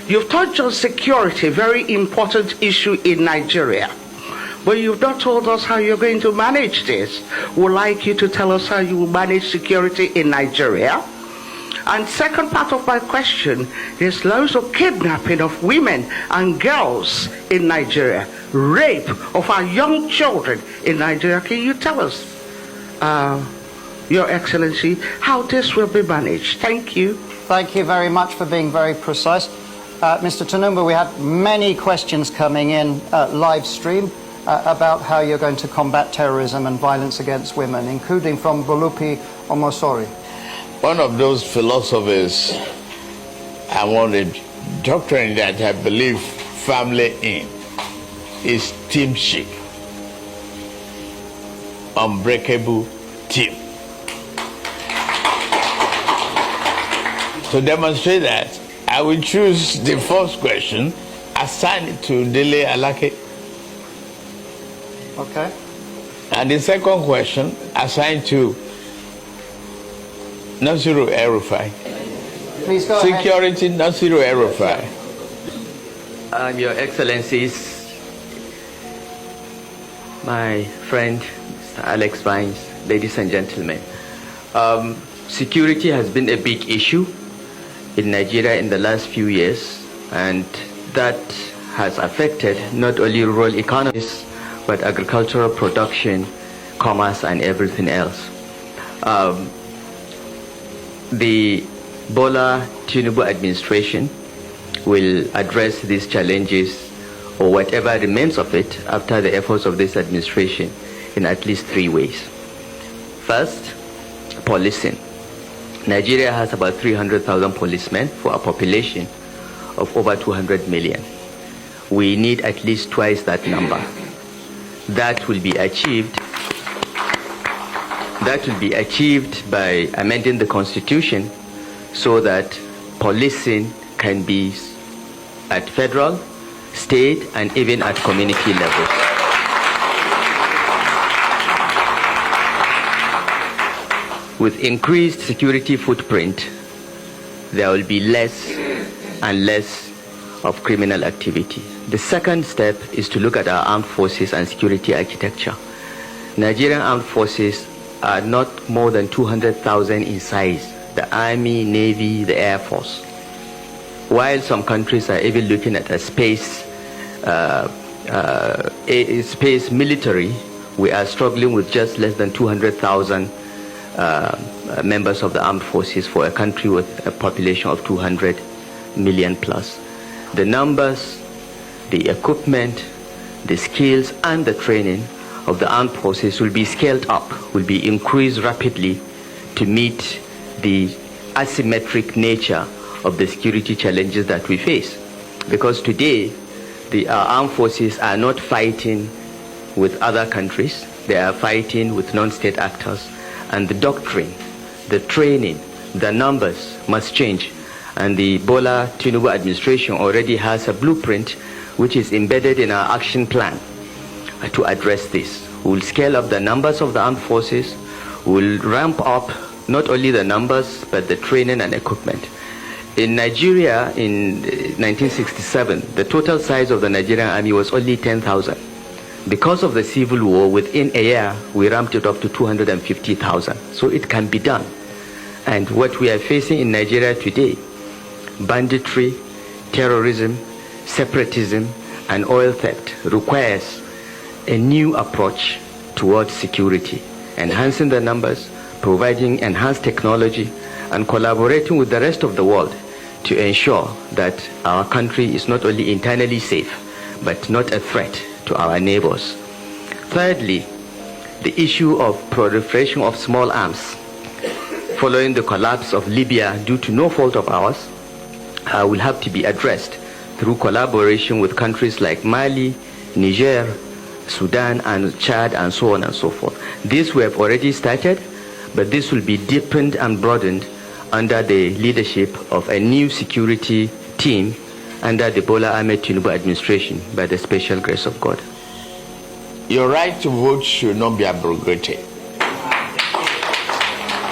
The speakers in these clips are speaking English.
You've touched on security, a very important issue in Nigeria. But you've not told us how you're going to manage this. We'd like you to tell us how you will manage security in Nigeria. And second part of my question, there's loads of kidnapping of women and girls in Nigeria, rape of our young children in Nigeria. Can you tell us, Your Excellency, how this will be managed? Thank you. Thank you very much for being very precise. Mr. Tanumba, we had many questions coming in live stream about how you're going to combat terrorism and violence against women, including from Bolupi Omosori. One of those philosophers I want a doctrine that I believe firmly in is teamship, unbreakable team. To demonstrate that, I will choose the first question, assign it to Dele Alake. Okay. And the second question, assigned to Nasiru El-Rufai. Please go ahead. Security, Nasiru El-Rufai. Your Excellencies, my friend, Mr. Alex Vines, ladies and gentlemen, security has been a big issue in Nigeria in the last few years, and that has affected not only rural economies, but agricultural production, commerce, and everything else. The Bola Tinubu administration will address these challenges, or whatever remains of it, after the efforts of this administration in at least 3 ways. First, policing. Nigeria has about 300,000 policemen for a population of over 200 million. We need at least twice that number. That will be achieved by amending the Constitution so that policing can be at federal, state, and even at community levels. With increased security footprint, there will be less and less of criminal activity. The second step is to look at our armed forces and security architecture. Nigerian armed forces are not more than 200,000 in size, the Army, Navy, the Air Force. While some countries are even looking at a space military, we are struggling with just less than 200,000 members of the armed forces for a country with a population of 200 million plus. The numbers, the equipment, the skills, and the training of the armed forces will be scaled up, will be increased rapidly to meet the asymmetric nature of the security challenges that we face. Because today, our armed forces are not fighting with other countries, they are fighting with non-state actors, and the doctrine, the training, the numbers must change. And the Bola Tinubu administration already has a blueprint which is embedded in our action plan to address this. We will scale up the numbers of the armed forces, we will ramp up not only the numbers but the training and equipment. In Nigeria in 1967, the total size of the Nigerian army was only 10,000. Because of the civil war, within a year, we ramped it up to 250,000. So it can be done. And what we are facing in Nigeria today, banditry, terrorism, separatism, and oil theft, requires a new approach towards security, enhancing the numbers, providing enhanced technology, and collaborating with the rest of the world to ensure that our country is not only internally safe, but not a threat to our neighbors. Thirdly, the issue of proliferation of small arms following the collapse of Libya due to no fault of ours will have to be addressed through collaboration with countries like Mali, Niger, Sudan, and Chad, and so on and so forth. This we have already started, but this will be deepened and broadened under the leadership of a new security team under the Bola Ahmed Tinubu administration by the special grace of God. Your right to vote should not be abrogated,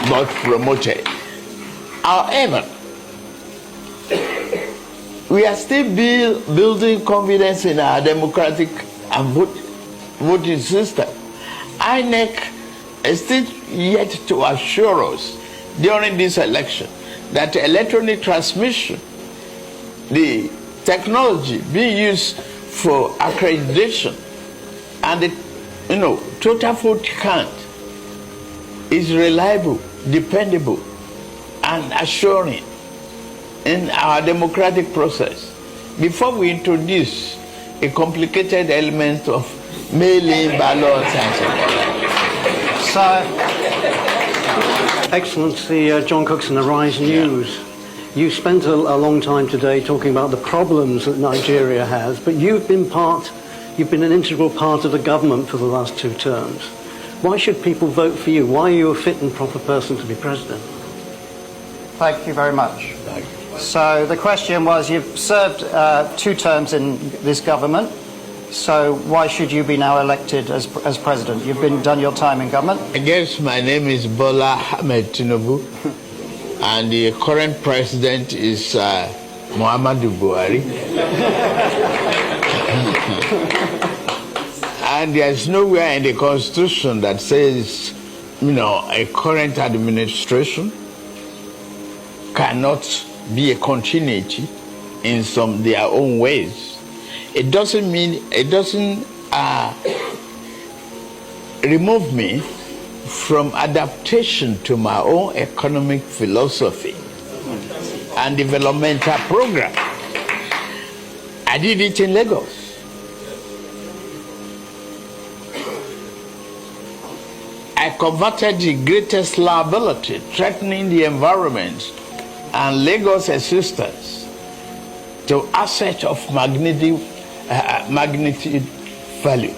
but promoted. However, we are still building confidence in our democratic and voting system. INEC is still yet to assure us during this election that electronic transmission, the technology being used for accreditation, and the total vote count is reliable, dependable, and assuring in our democratic process before we introduce a complicated element of mail-in ballots and so on. So, Excellency John Cookson, Arise News. You spent a long time today talking about the problems that Nigeria has, but you've been an integral part of the government for the last 2 terms. Why should people vote for you? Why are you a fit and proper person to be president? thank you very much. So the question was, you've served 2 terms in this government, so why should you be now elected as president? You've done your time in government. I guess my name is Bola Ahmed Tinubu, and the current president is Muhammadu Buhari. And there's nowhere in the Constitution that says, a current administration cannot be a continuity in their own ways. It doesn't remove me from adaptation to my own economic philosophy and developmental program. I did it in Lagos. I converted the greatest liability threatening the environment and Lagos existence to asset of magnitude value.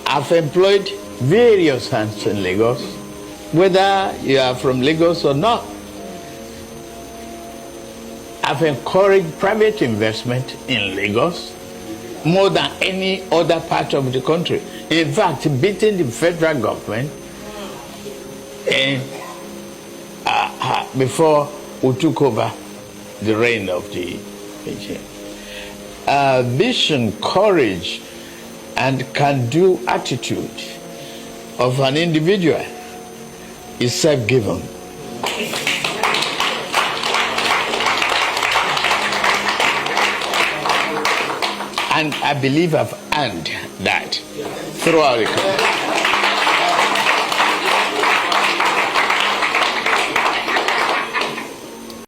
I've employed various hands in Lagos, whether you are from Lagos or not. I've encouraged private investment in Lagos more than any other part of the country. In fact, beating the federal government before we took over the reign of the regime. Vision, courage, and can-do attitude of an individual is self-given. And I believe I've earned that throughout the country.